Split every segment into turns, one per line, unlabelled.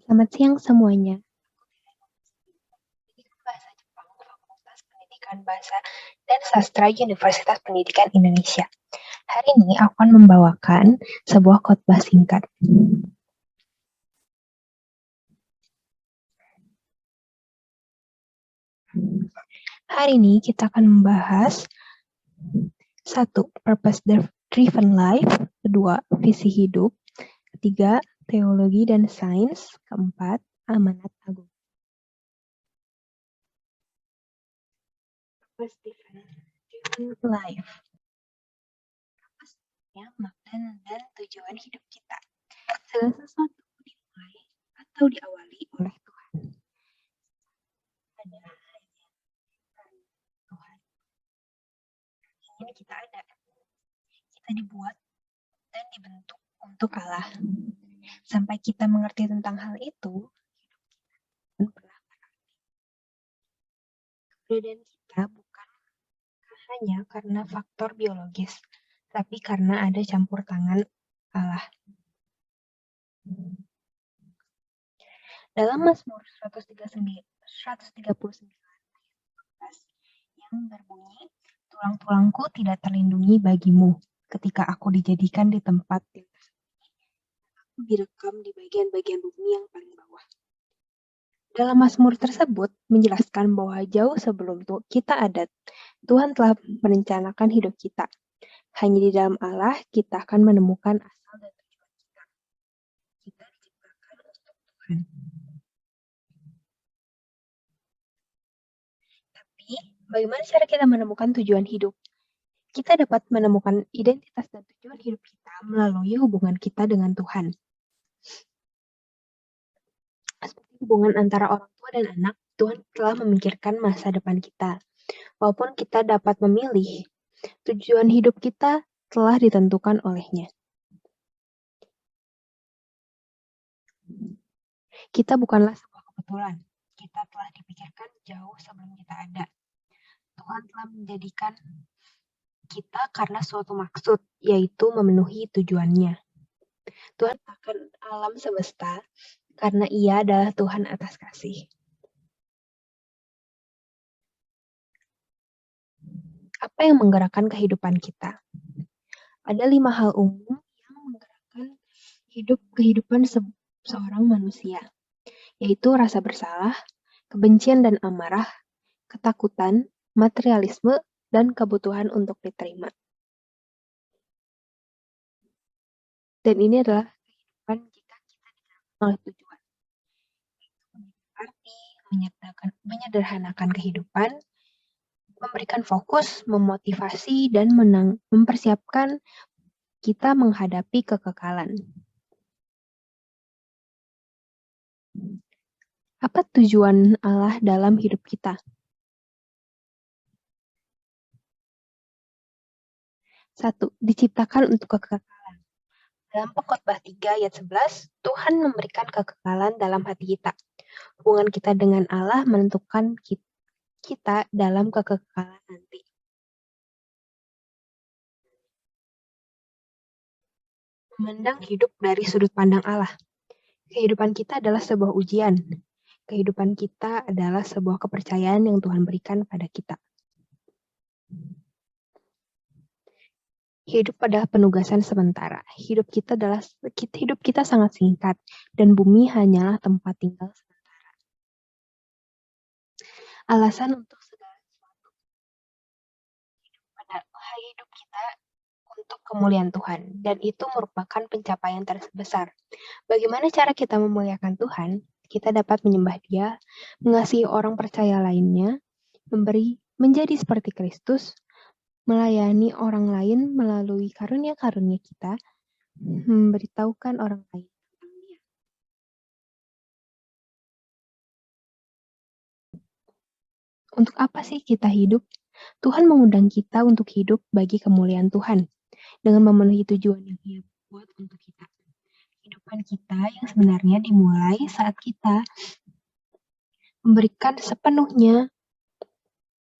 Selamat siang semuanya. Bahasa Jepang, Fakultas Pendidikan Bahasa dan Sastra Universitas Pendidikan Indonesia. Hari ini aku akan membawakan sebuah khotbah singkat. Hari ini kita akan membahas 1. Purpose Driven Life, 2. Visi Hidup, 3. Teologi dan Sains, 4. Amanat Agung. Purpose Driven Life. Purpose-nya makna dan tujuan hidup kita. Segala sesuatu dimulai atau diawali oleh Tuhan. Ada Tuhan ingin kita ada. Kita dibuat dan dibentuk untuk Allah. Sampai kita mengerti tentang hal itu, keberadaan kita bukan hanya karena faktor biologis, tapi karena ada campur tangan Allah. Dalam Mazmur 139 yang berbunyi, tulang-tulangku tidak terlindungi bagimu ketika aku dijadikan di tempat yang aku direkam di bagian-bagian bumi yang paling bawah. Dalam Mazmur tersebut menjelaskan bahwa jauh sebelum kita ada, Tuhan telah merencanakan hidup kita. Hanya di dalam Allah kita akan menemukan asal dan tujuan kita. Kita diciptakan untuk Tuhan. Tapi, bagaimana cara kita menemukan tujuan hidup? Kita dapat menemukan identitas dan tujuan hidup kita melalui hubungan kita dengan Tuhan. Seperti hubungan antara orang tua dan anak, Tuhan telah memikirkan masa depan kita. Walaupun kita dapat memilih, tujuan hidup kita telah ditentukan olehnya. Kita bukanlah sebuah kebetulan. Kita telah dipikirkan jauh sebelum kita ada. Tuhan telah menjadikan kita karena suatu maksud, yaitu memenuhi tujuannya. Tuhan akan alam semesta karena Ia adalah Tuhan atas kasih. Apa yang menggerakkan kehidupan kita? Ada 5 hal umum yang menggerakkan kehidupan seorang manusia, yaitu rasa bersalah, kebencian dan amarah, ketakutan, materialisme, dan kebutuhan untuk diterima. Dan ini adalah kehidupan jika kita digerakkan oleh tujuan. Arti menyederhanakan kehidupan, memberikan fokus, memotivasi, dan mempersiapkan kita menghadapi kekekalan. Apa tujuan Allah dalam hidup kita? 1. Diciptakan untuk kekekalan. Dalam Pengkhotbah 3 ayat 11, Tuhan memberikan kekekalan dalam hati kita. Hubungan kita dengan Allah menentukan kita dalam kekekalan nanti. Memandang hidup dari sudut pandang Allah. Kehidupan kita adalah sebuah ujian. Kehidupan kita adalah sebuah kepercayaan yang Tuhan berikan pada kita. Hidup adalah penugasan sementara. Hidup kita sangat singkat, dan bumi hanyalah tempat tinggal sementara. Alasan untuk segala sesuatu. Hidup kita untuk kemuliaan Tuhan, dan itu merupakan pencapaian terbesar. Bagaimana cara kita memuliakan Tuhan? Kita dapat menyembah Dia, mengasihi orang percaya lainnya, menjadi seperti Kristus, melayani orang lain melalui karunia-karunia kita, memberitahukan orang lain tentang Dia. Untuk apa sih kita hidup? Tuhan mengundang kita untuk hidup bagi kemuliaan Tuhan, dengan memenuhi tujuan yang Dia buat untuk kita. Kehidupan kita yang sebenarnya dimulai saat kita memberikan sepenuhnya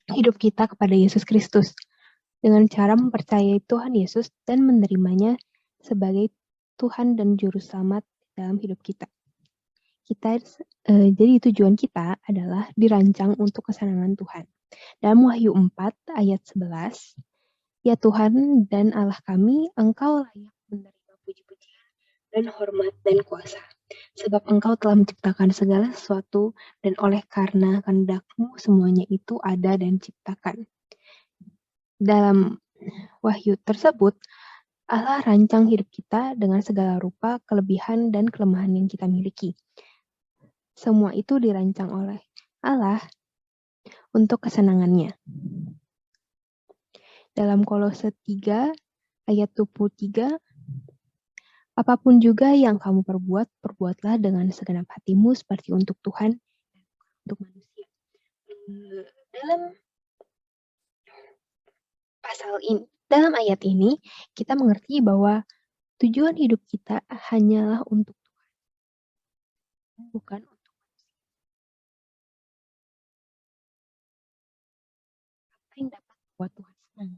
hidup kita kepada Yesus Kristus, dengan cara mempercayai Tuhan Yesus dan menerimanya sebagai Tuhan dan Juru Selamat dalam hidup kita. Jadi tujuan kita adalah dirancang untuk kesenangan Tuhan. Dalam Wahyu 4 ayat 11, "Ya Tuhan dan Allah kami, Engkau layak menerima puji-pujian dan hormat dan kuasa, sebab Engkau telah menciptakan segala sesuatu dan oleh karena kehendak-Mu semuanya itu ada dan ciptakan." Dalam Wahyu tersebut, Allah rancang hidup kita dengan segala rupa, kelebihan, dan kelemahan yang kita miliki. Semua itu dirancang oleh Allah untuk kesenangannya. Dalam Kolose 3 ayat 23, "Apapun juga yang kamu perbuat, perbuatlah dengan segenap hatimu seperti untuk Tuhan dan untuk manusia." Dalam dalam ayat ini, kita mengerti bahwa tujuan hidup kita hanyalah untuk Tuhan, bukan untuk apa yang dapat membuat Tuhan senang.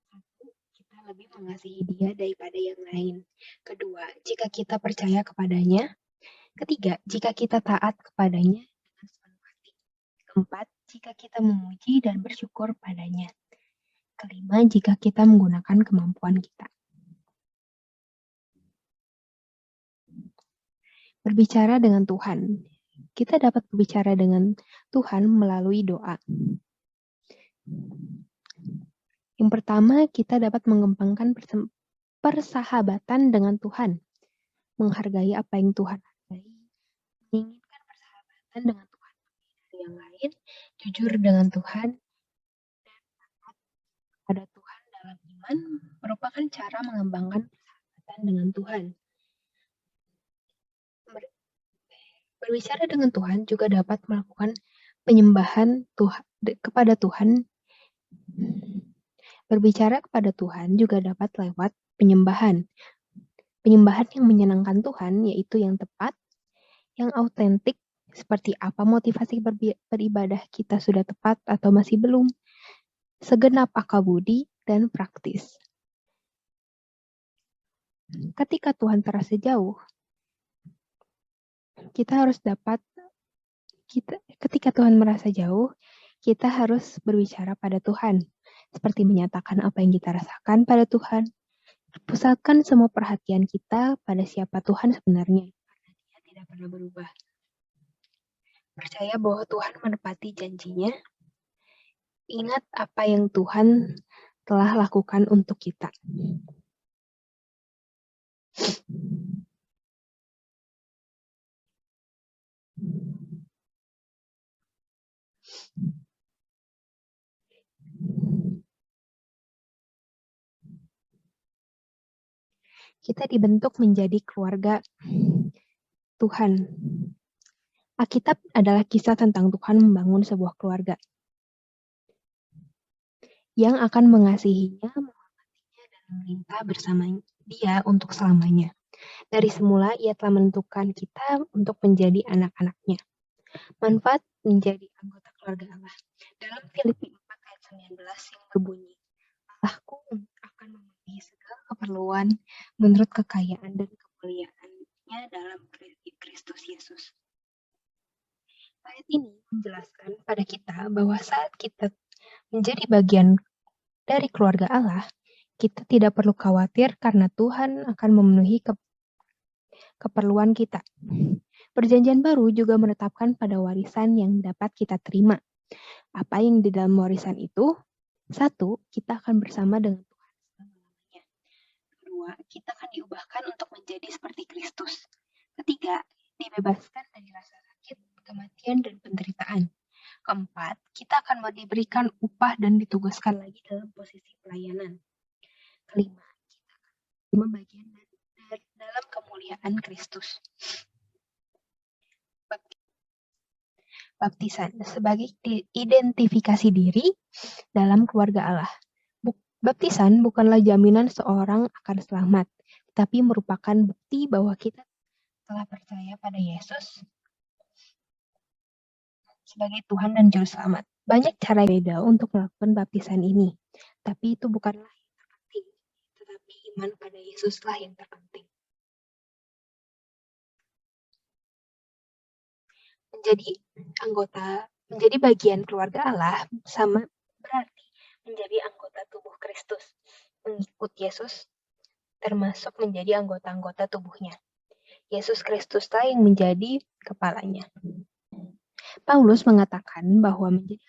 Satu, kita lebih mengasihi Dia daripada yang lain. Kedua, jika kita percaya kepadanya. Ketiga, jika kita taat kepadanya dengan sepenuh hati. Keempat, jika kita memuji dan bersyukur padanya. Kelima, jika kita menggunakan kemampuan kita. Berbicara dengan Tuhan. Kita dapat berbicara dengan Tuhan melalui doa. Yang pertama, kita dapat mengembangkan persahabatan dengan Tuhan. Menghargai apa yang Tuhan hargai. Menginginkan persahabatan dengan Tuhan dari yang lain. Jujur dengan Tuhan. Dan taat kepada Tuhan dalam iman merupakan cara mengembangkan persahabatan dengan Tuhan. Berbicara dengan Tuhan juga dapat melakukan penyembahan kepada Tuhan. Berbicara kepada Tuhan juga dapat lewat penyembahan. Penyembahan yang menyenangkan Tuhan, yaitu yang tepat, yang autentik, seperti apa motivasi beribadah kita sudah tepat atau masih belum, segenap akal budi, dan praktis. Ketika Tuhan terasa jauh, ketika Tuhan merasa jauh, kita harus berbicara pada Tuhan, seperti menyatakan apa yang kita rasakan pada Tuhan. Pusatkan semua perhatian kita pada siapa Tuhan sebenarnya, karena Dia tidak pernah berubah. Percaya bahwa Tuhan menepati janjinya. Ingat apa yang Tuhan telah lakukan untuk kita. Kita dibentuk menjadi keluarga Tuhan. Alkitab adalah kisah tentang Tuhan membangun sebuah keluarga yang akan mengasihinya, menghormatinya, dan memerintah bersama Dia untuk selamanya. Dari semula, Ia telah menentukan kita untuk menjadi anak-anak-Nya. Manfaat menjadi anggota keluarga Allah. Dalam Filipi 4 ayat 19 yang berbunyi, "Allahku akan memenuhi segala keperluan menurut kekayaan dan kemuliaan-Nya dalam Kristus Yesus." Ayat ini menjelaskan pada kita bahwa saat kita menjadi bagian dari keluarga Allah, kita tidak perlu khawatir karena Tuhan akan memenuhi keperluan kita. Perjanjian baru juga menetapkan pada warisan yang dapat kita terima. Apa yang di dalam warisan itu? Satu, kita akan bersama dengan Tuhan selama-lamanya. Kedua, kita akan diubahkan untuk menjadi seperti Kristus. Ketiga, dibebaskan dari rasa sakit, kematian, dan penderitaan. Keempat, kita akan diberikan upah dan ditugaskan lagi dalam posisi pelayanan. Kelima, kita akan menerima bagian dalam kemuliaan Kristus. Baptisan sebagai identifikasi diri dalam keluarga Allah. Baptisan bukanlah jaminan seorang akan selamat, tapi merupakan bukti bahwa kita telah percaya pada Yesus sebagai Tuhan dan Juru Selamat. Banyak cara beda untuk melakukan baptisan ini, tapi itu bukanlah yang terpenting, tetapi iman pada Yesuslah yang terpenting. Menjadi bagian keluarga Allah sama berarti menjadi anggota tubuh Kristus. Mengikut Yesus termasuk menjadi anggota-anggota tubuhnya. Yesus Kristuslah yang menjadi kepalanya. Paulus mengatakan bahwa menjadi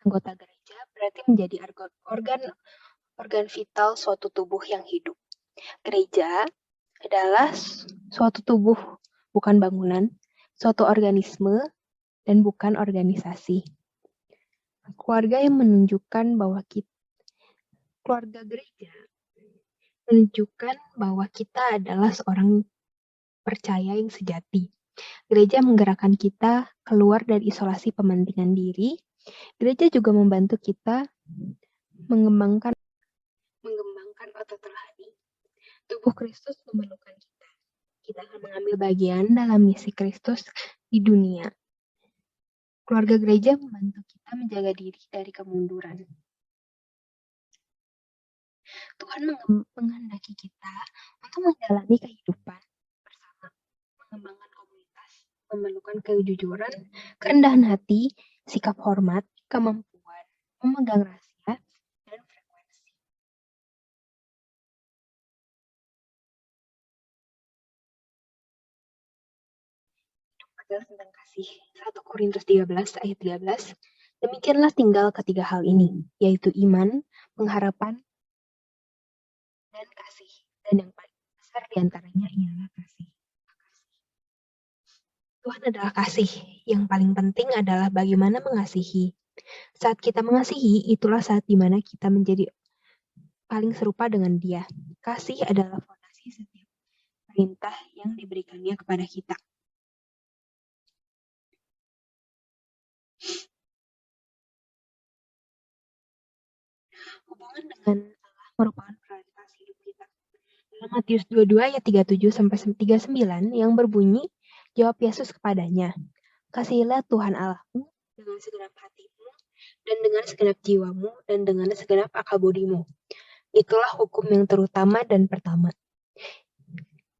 anggota gereja berarti menjadi organ vital suatu tubuh yang hidup. Gereja adalah suatu tubuh, bukan bangunan, suatu organisme, dan bukan organisasi. Keluarga yang menunjukkan bahwa keluarga gereja menunjukkan bahwa kita adalah seorang percaya yang sejati. Gereja menggerakkan kita keluar dari isolasi pementingan diri. Gereja juga membantu kita mengembangkan otot rohani. Tubuh Kristus memerlukan kita. Kita akan mengambil bagian dalam misi Kristus di dunia. Keluarga gereja membantu kita menjaga diri dari kemunduran. Tuhan menghendaki kita untuk menjalani kehidupan bersama, mengembangkan komunitas, memerlukan kejujuran, kerendahan hati, sikap hormat, kemampuan, memegang rahasia, dan frekuensi. Hidup adalah tentang kasih. 1 Korintus 13 ayat 13. Demikianlah tinggal ketiga hal ini, yaitu iman, pengharapan, dan kasih. Dan yang paling besar diantaranya ialah kasih. Tuhan adalah kasih. Yang paling penting adalah bagaimana mengasihi. Saat kita mengasihi, itulah saat dimana kita menjadi paling serupa dengan Dia. Kasih adalah fondasi setiap perintah yang diberikannya kepada kita. Hubungan dengan Allah merupakan prioritas hidup kita. Dalam Matius 22 ayat 37-39 yang berbunyi, jawab Yesus kepadanya, kasihilah Tuhan Allahmu dengan segenap hatimu, dan dengan segenap jiwamu, dan dengan segenap akal budimu. Itulah hukum yang terutama dan pertama.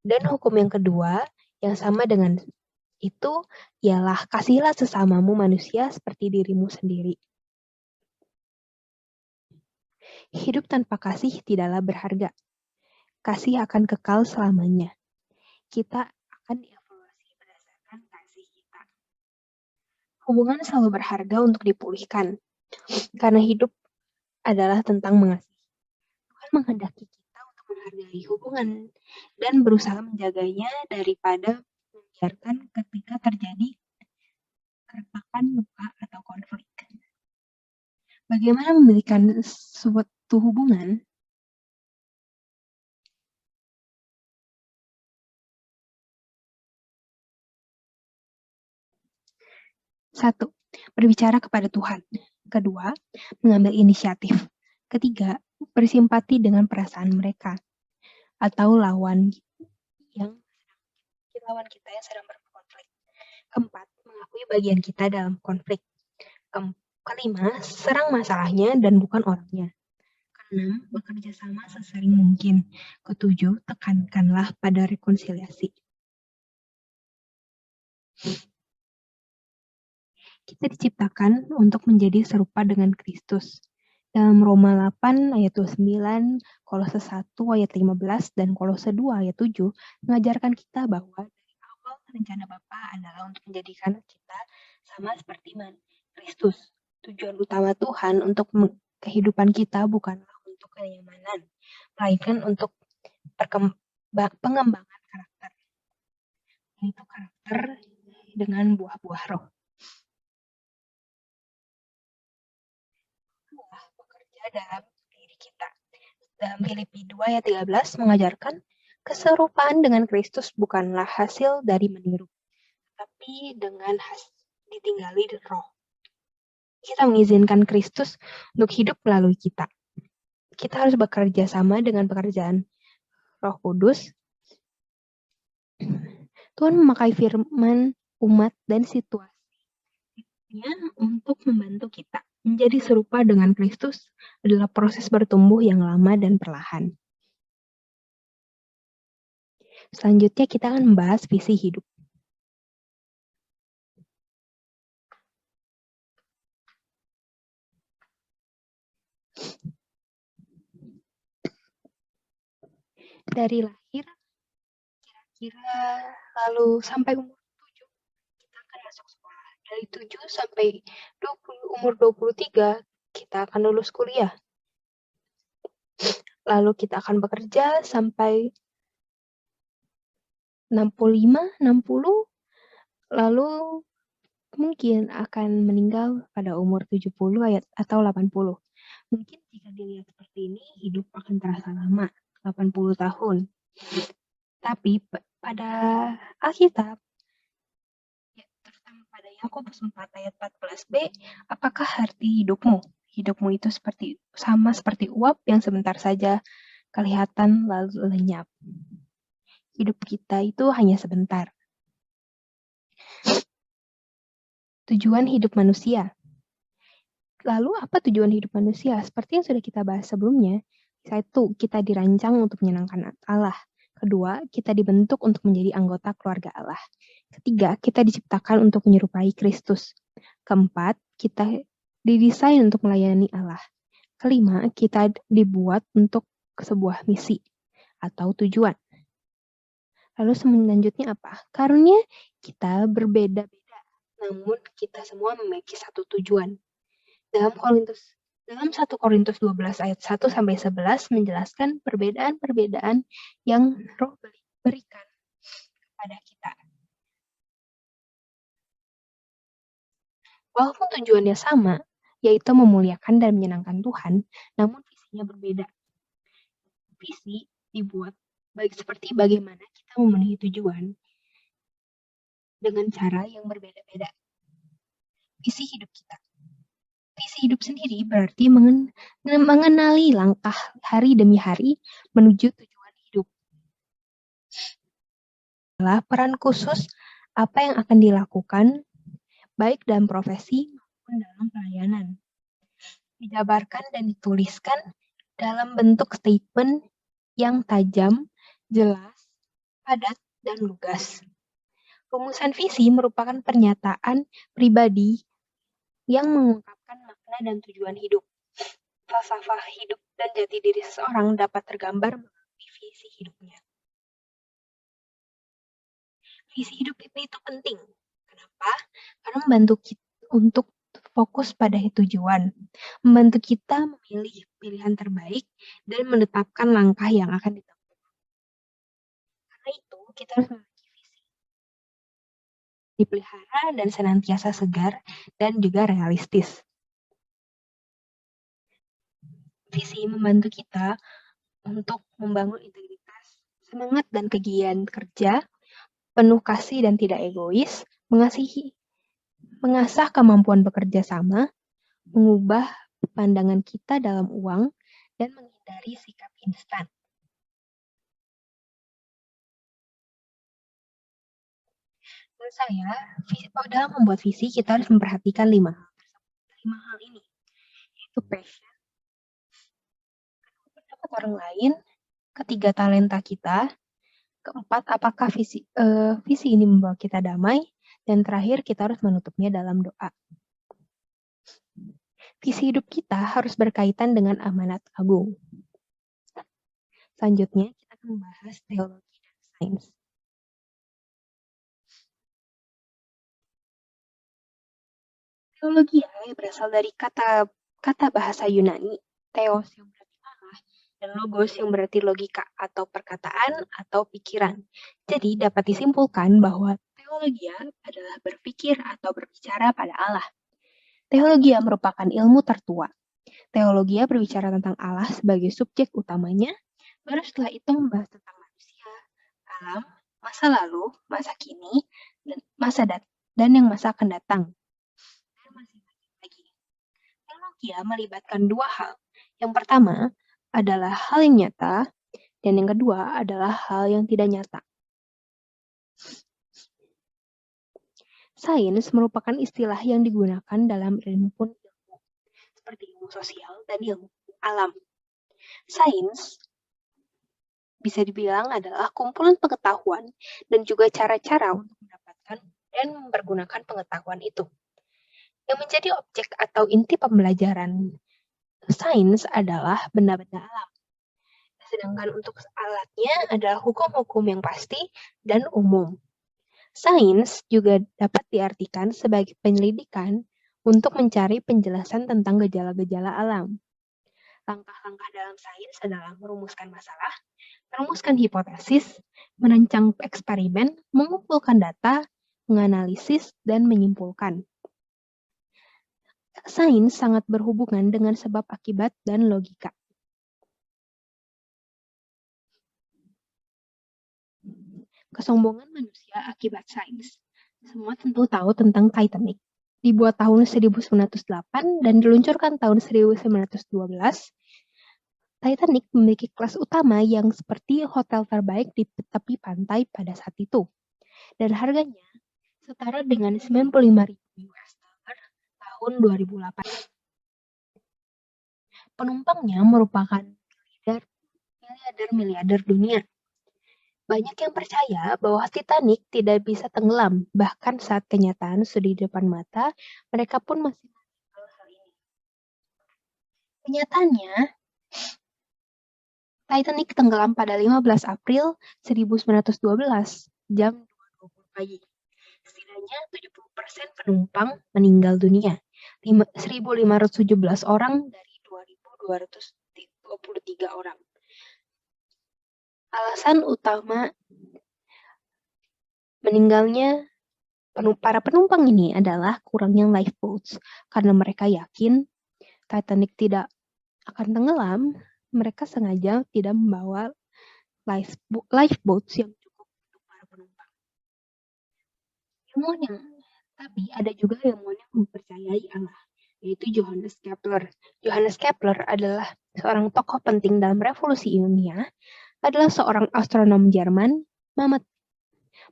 Dan hukum yang kedua, yang sama dengan itu, ialah kasihilah sesamamu manusia seperti dirimu sendiri. Hidup tanpa kasih tidaklah berharga. Kasih akan kekal selamanya. Kita akan dievaluasi berdasarkan kasih kita. Hubungan selalu berharga untuk dipulihkan, karena hidup adalah tentang mengasihi. Tuhan menghendaki kita untuk menghargai hubungan dan berusaha menjaganya daripada membiarkan ketika terjadi keretakan, luka, atau konflik. Bagaimana memiliki suatu hubungan? Satu, berbicara kepada Tuhan. Kedua, mengambil inisiatif. Ketiga, bersimpati dengan perasaan mereka atau lawan kita yang sedang berkonflik. Keempat, mengakui bagian kita dalam konflik. Kelima, serang masalahnya dan bukan orangnya. Keenam, bekerja sama sesering mungkin. Ketujuh, tekankanlah pada rekonsiliasi. Kita diciptakan untuk menjadi serupa dengan Kristus. Dalam Roma 8 ayat 29, Kolose 1 ayat 15, dan Kolose 2 ayat 7 mengajarkan kita bahwa dari awal rencana Bapa adalah untuk menjadikan kita sama seperti Kristus. Tujuan utama Tuhan untuk kehidupan kita bukanlah untuk kenyamanan, melainkan untuk pengembangan karakter. Yaitu karakter dengan buah-buah roh. Bekerja dalam diri kita. Dalam Filipi 2 ayat 13 mengajarkan keserupaan dengan Kristus bukanlah hasil dari meniru, tapi dengan ditinggali roh. Kita mengizinkan Kristus untuk hidup melalui kita. Kita harus bekerja sama dengan pekerjaan Roh Kudus. Tuhan memakai firman, umat, dan situasinya untuk membantu kita. Menjadi serupa dengan Kristus adalah proses bertumbuh yang lama dan perlahan. Selanjutnya kita akan membahas visi hidup. Dari lahir, kira-kira lalu sampai umur 7, kita akan masuk sekolah. Dari 7 sampai 20, umur 23, kita akan lulus kuliah. Lalu kita akan bekerja sampai 65, 60, lalu mungkin akan meninggal pada umur 70 atau 80. Mungkin jika dilihat seperti ini, hidup akan terasa lama, 80 tahun. Tapi pada Alkitab, ya, terutama pada Yakobus 4 ayat 14b, apakah arti hidupmu? Hidupmu itu sama seperti uap yang sebentar saja kelihatan lalu lenyap. Hidup kita itu hanya sebentar. Tujuan hidup manusia. Lalu apa tujuan hidup manusia? Seperti yang sudah kita bahas sebelumnya, satu, kita dirancang untuk menyenangkan Allah. Kedua, kita dibentuk untuk menjadi anggota keluarga Allah. Ketiga, kita diciptakan untuk menyerupai Kristus. Keempat, kita didesain untuk melayani Allah. Kelima, kita dibuat untuk sebuah misi atau tujuan. Lalu selanjutnya apa? Karunia kita berbeda-beda, namun kita semua memiliki satu tujuan. Dalam 1 Korintus 12 ayat 1 sampai 11 menjelaskan perbedaan-perbedaan yang Roh berikan kepada kita. Walaupun tujuannya sama, yaitu memuliakan dan menyenangkan Tuhan, namun visinya berbeda. Visi dibuat baik seperti bagaimana kita memenuhi tujuan dengan cara yang berbeda-beda. Visi hidup kita. Visi hidup sendiri berarti mengenali langkah hari demi hari menuju tujuan hidup. Adalah peran khusus apa yang akan dilakukan baik dalam profesi maupun dalam pelayanan. Dijabarkan dan dituliskan dalam bentuk statement yang tajam, jelas, padat, dan lugas. Rumusan visi merupakan pernyataan pribadi yang mengungkapkan makna dan tujuan hidup. Falsafah hidup dan jati diri seseorang dapat tergambar melalui visi hidupnya. Visi hidup itu penting. Kenapa? Karena membantu kita untuk fokus pada tujuan, membantu kita memilih pilihan terbaik dan menetapkan langkah yang akan ditempuh. Karena itu, kita harus memiliki visi, dipelihara dan senantiasa segar dan juga realistis. Visi membantu kita untuk membangun integritas, semangat dan kegiatan kerja, penuh kasih dan tidak egois, mengasah kemampuan bekerja sama, mengubah pandangan kita dalam uang, dan menghindari sikap instan. Menurut saya, dalam membuat visi, kita harus memperhatikan 5 hal ini, yaitu passion, pendapat orang lain, ketiga talenta kita, keempat, apakah visi ini membawa kita damai, dan terakhir, kita harus menutupnya dalam doa. Visi hidup kita harus berkaitan dengan amanat agung. Selanjutnya, kita akan membahas teologi dan sains. Teologi berasal dari kata bahasa Yunani, theos yang berarti Allah, dan logos yang berarti logika atau perkataan atau pikiran. Jadi dapat disimpulkan bahwa teologia adalah berpikir atau berbicara pada Allah. Teologia merupakan ilmu tertua. Teologia berbicara tentang Allah sebagai subjek utamanya, baru setelah itu membahas tentang manusia, alam, masa lalu, masa kini, dan yang masa akan datang. Teologi melibatkan dua hal. Yang pertama adalah hal yang nyata, dan yang kedua adalah hal yang tidak nyata. Sains merupakan istilah yang digunakan dalam ilmu seperti ilmu sosial dan ilmu alam. Sains bisa dibilang adalah kumpulan pengetahuan dan juga cara-cara untuk mendapatkan dan mempergunakan pengetahuan itu. Yang menjadi objek atau inti pembelajaran sains adalah benda-benda alam. sedangkan untuk alatnya adalah hukum-hukum yang pasti dan umum. Sains juga dapat diartikan sebagai penyelidikan untuk mencari penjelasan tentang gejala-gejala alam. Langkah-langkah dalam sains adalah merumuskan masalah, merumuskan hipotesis, merancang eksperimen, mengumpulkan data, menganalisis, dan menyimpulkan. Sains sangat berhubungan dengan sebab akibat dan logika. Kesombongan manusia akibat sains. Semua tentu tahu tentang Titanic. Dibuat tahun 1908 dan diluncurkan tahun 1912, Titanic memiliki kelas utama yang seperti hotel terbaik di tepi pantai pada saat itu. Dan harganya setara dengan 95.000 US dollar tahun 2008. Penumpangnya merupakan miliarder dunia. Banyak yang percaya bahwa Titanic tidak bisa tenggelam, bahkan saat kenyataan sudah di depan mata, mereka pun masih melakukan hal ini. Kenyataannya, Titanic tenggelam pada 15 April 1912 jam 2.20 pagi. Setidaknya 70% penumpang meninggal dunia. 1.517 orang dari 2.223 orang. Alasan utama meninggalnya para penumpang ini adalah kurangnya lifeboats. Karena mereka yakin Titanic tidak akan tenggelam, mereka sengaja tidak membawa lifeboats yang cukup untuk para penumpang. Tapi ada juga ilmuwan yang mempercayai Allah, yaitu Johannes Kepler. Johannes Kepler adalah seorang tokoh penting dalam revolusi ilmiah, adalah seorang astronom Jerman,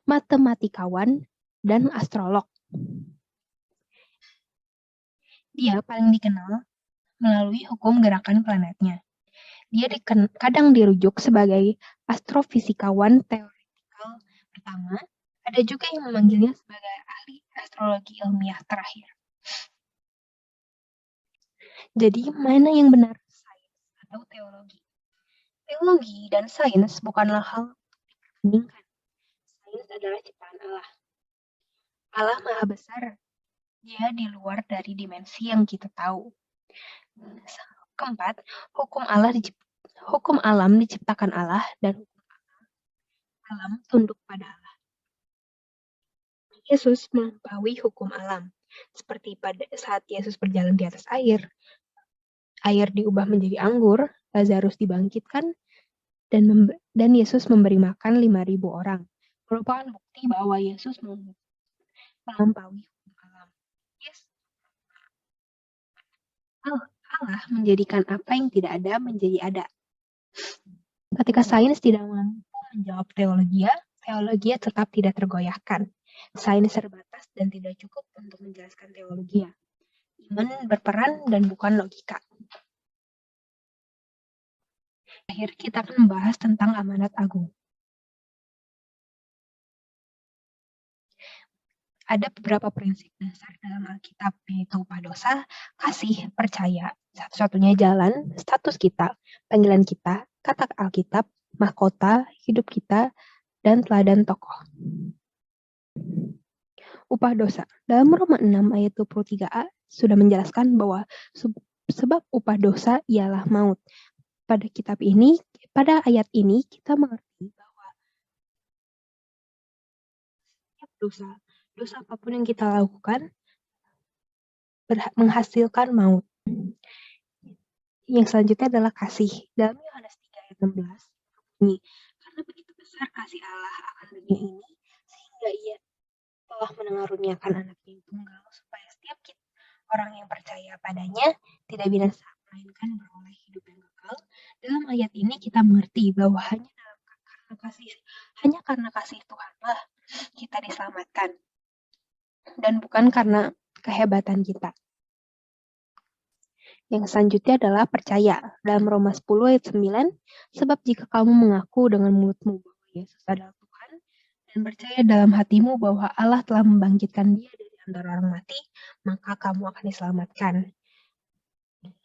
matematikawan, dan astrolog. Dia paling dikenal melalui hukum gerakan planetnya. Dia kadang dirujuk sebagai astrofisikawan teoretikal pertama. Ada juga yang memanggilnya sebagai ahli astrologi ilmiah terakhir. Jadi, mana yang benar, sains atau teologi? Teologi dan sains bukanlah hal dibandingkan. Sains adalah ciptaan Allah. Allah Maha Besar. Dia di luar dari dimensi yang kita tahu. Keempat, hukum alam diciptakan Allah dan hukum alam tunduk pada Allah. Yesus melampaui hukum alam, seperti pada saat Yesus berjalan di atas air. Air diubah menjadi anggur, Lazarus dibangkitkan, dan Yesus memberi makan 5.000 orang. Merupakan bukti bahwa Yesus melampaui hukum alam. Allah menjadikan apa yang tidak ada menjadi ada. Ketika sains tidak mampu menjawab teologi tetap tidak tergoyahkan. Sains terbatas dan tidak cukup untuk menjelaskan teologi. Iman berperan dan bukan logika. Akhir kita akan membahas tentang amanat agung. Ada beberapa prinsip dasar dalam Alkitab, yaitu upah dosa, kasih, percaya, satu-satunya jalan, status kita, panggilan kita, kata Alkitab, mahkota, hidup kita, dan teladan tokoh. Upah dosa. Dalam Roma 6 ayat 23a sudah menjelaskan bahwa sebab upah dosa ialah maut. Pada ayat ini kita mengerti bahwa setiap dosa apapun yang kita lakukan menghasilkan maut. Yang selanjutnya adalah kasih. Dalam Yohanes 3 ayat 16, karena begitu besar kasih Allah akan dunia ini, sehingga ia telah mengaruniakan anaknya yang tunggal, supaya setiap orang yang percaya padanya tidak binasa, melainkan beroleh hidup yang kekal. Dalam ayat ini kita mengerti bahwa hanya karena kasih Tuhanlah kita diselamatkan, dan bukan karena kehebatan kita. Yang selanjutnya adalah percaya. Dalam Roma 10 ayat 9, sebab jika kamu mengaku dengan mulutmu bahwa Yesus adalah Tuhan, dan percaya dalam hatimu bahwa Allah telah membangkitkan dia dari antara orang mati, maka kamu akan diselamatkan.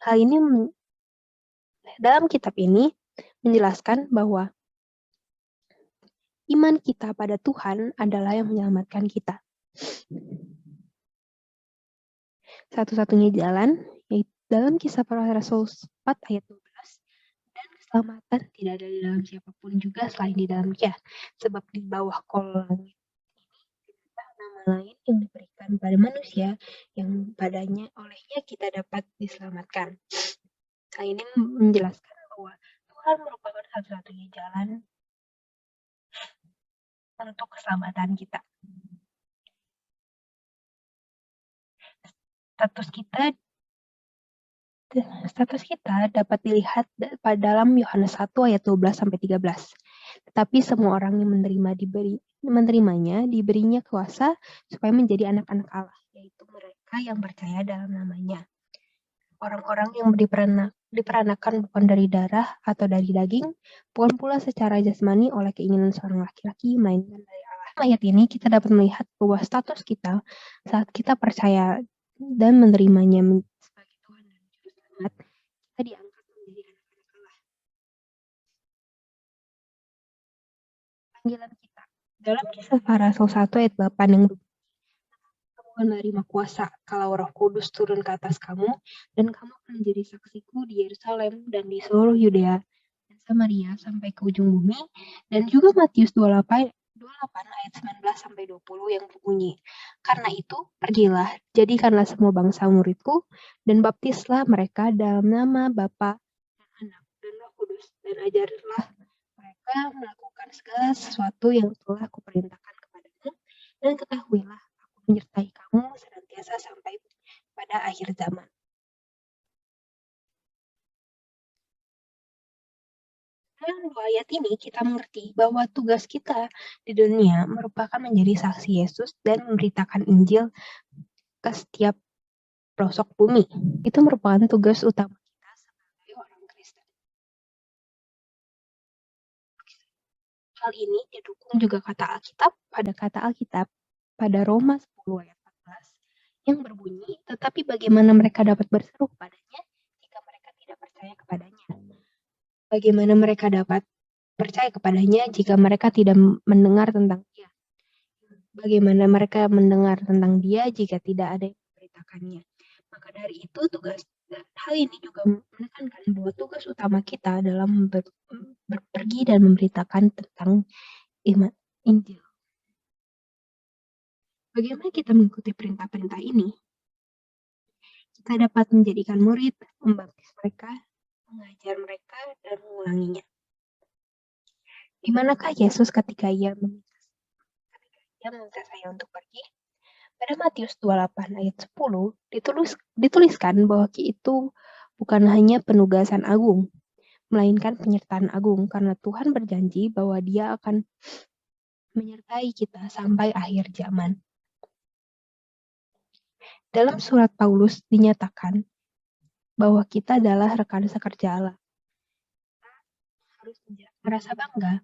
Hal ini dalam kitab ini menjelaskan bahwa iman kita pada Tuhan adalah yang menyelamatkan kita. Satu-satunya jalan, yaitu dalam Kisah Para Rasul 4 ayat 12, dan keselamatan tidak ada di dalam siapapun juga selain di dalam Dia, sebab di bawah kolong langit ini tidak ada nama lain yang diberikan pada manusia yang padanya olehnya kita dapat diselamatkan. Nah, ini menjelaskan bahwa Tuhan merupakan satu-satunya jalan untuk keselamatan kita. Status kita dapat dilihat dalam Yohanes 1 ayat 12-13. Tetapi semua orang yang menerimanya diberinya kuasa supaya menjadi anak-anak Allah, yaitu mereka yang percaya dalam namanya. Orang-orang yang diperanakan bukan dari darah atau dari daging, bukan pula secara jasmani oleh keinginan seorang laki-laki, melainkan dari Allah. Ayat ini kita dapat melihat bahwa status kita saat kita percaya dan menerimanya sebagai Tuhan dan Juru Selamat, kita diangkat menjadi anak-anak Allah. Panggilan kita dalam Kisah Para Rasul 1 ayat 8 yang kamu akan menerima kuasa kalau Roh Kudus turun ke atas kamu, dan kamu akan menjadi saksiku di Yerusalem dan di seluruh Yudea dan Samaria sampai ke ujung bumi. Dan juga Matius 28 ayat 19-20 yang berbunyi, karena itu pergilah, jadikanlah semua bangsa muridku, dan baptislah mereka dalam nama Bapa dan Anak dan Roh Kudus, dan ajarlah mereka melakukan segala sesuatu yang telah kuperintahkan kepadamu, dan ketahuilah aku menyertai kamu senantiasa sampai pada akhir zaman. Dalam dua ayat ini kita mengerti bahwa tugas kita di dunia merupakan menjadi saksi Yesus dan memberitakan Injil ke setiap pelosok bumi. Itu merupakan tugas utama kita sebagai orang Kristen. Hal ini didukung juga kata Alkitab pada Roma 10 ayat 14 yang berbunyi, tetapi bagaimana mereka dapat berseru kepadanya jika mereka tidak percaya kepadanya? Bagaimana mereka dapat percaya kepadanya jika mereka tidak mendengar tentang Dia? Bagaimana mereka mendengar tentang Dia jika tidak ada yang memberitakannya? Maka dari itu hal ini juga menekankan bahwa tugas utama kita dalam berpergi dan memberitakan tentang iman Injil. Bagaimana kita mengikuti perintah-perintah ini? Kita dapat menjadikan murid, membaptis mereka, mengajar mereka, dan mengulanginya. Di manakah Yesus ketika ia meminta saya untuk pergi? Pada Matius 28 ayat 10 dituliskan bahwa itu bukan hanya penugasan agung, melainkan penyertaan agung, karena Tuhan berjanji bahwa Dia akan menyertai kita sampai akhir zaman. Dalam surat Paulus dinyatakan bahwa kita adalah rekan sekerja Allah. Harus merasa bangga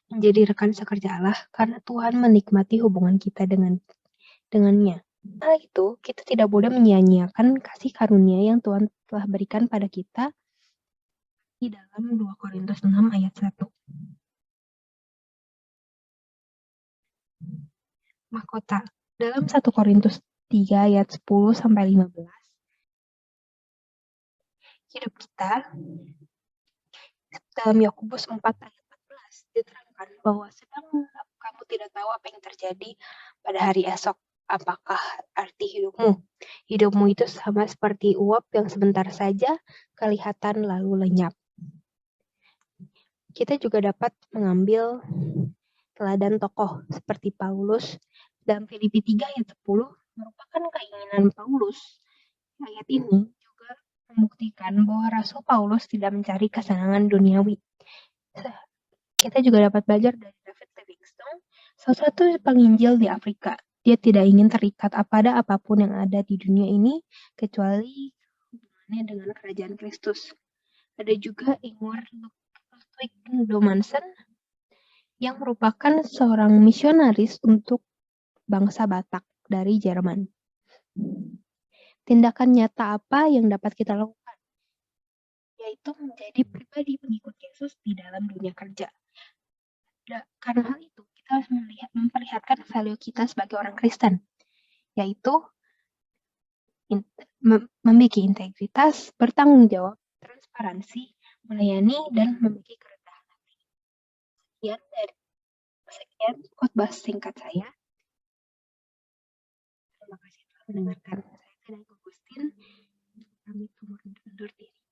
menjadi rekan sekerja Allah karena Tuhan menikmati hubungan kita dengannya. Hal itu, kita tidak boleh menyia-nyiakan kasih karunia yang Tuhan telah berikan pada kita di dalam 2 Korintus 6 ayat 1. Mahkota. Dalam 1 Korintus 3 ayat 10-15, hidup kita dalam Yakobus 4 ayat 14 diterangkan bahwa sedang kamu tidak tahu apa yang terjadi pada hari esok. Apakah arti hidupmu? Hidupmu itu sama seperti uap yang sebentar saja kelihatan lalu lenyap. Kita juga dapat mengambil teladan tokoh seperti Paulus dalam Filipi 3 ayat 10 merupakan keinginan Paulus. Ayat ini juga membuktikan bahwa Rasul Paulus tidak mencari kesenangan duniawi. Kita juga dapat belajar dari David Livingstone, salah satu penginjil di Afrika. Dia tidak ingin terikat pada apapun yang ada di dunia ini, kecuali hubungannya dengan kerajaan Kristus. Ada juga Ingvar Ludwig Domansen, yang merupakan seorang misionaris untuk bangsa Batak dari Jerman. Tindakan nyata apa yang dapat kita lakukan? Yaitu untuk menjadi pribadi pengikut Yesus di dalam dunia kerja. Karena hal itu, kita harus memperlihatkan value kita sebagai orang Kristen, yaitu memiliki integritas, bertanggung jawab, transparansi, melayani, dan memiliki kerendahan hati. Sekian khotbah singkat saya. Terima kasih telah mendengarkan. Saya Tina Gugustin, pamit undur diri.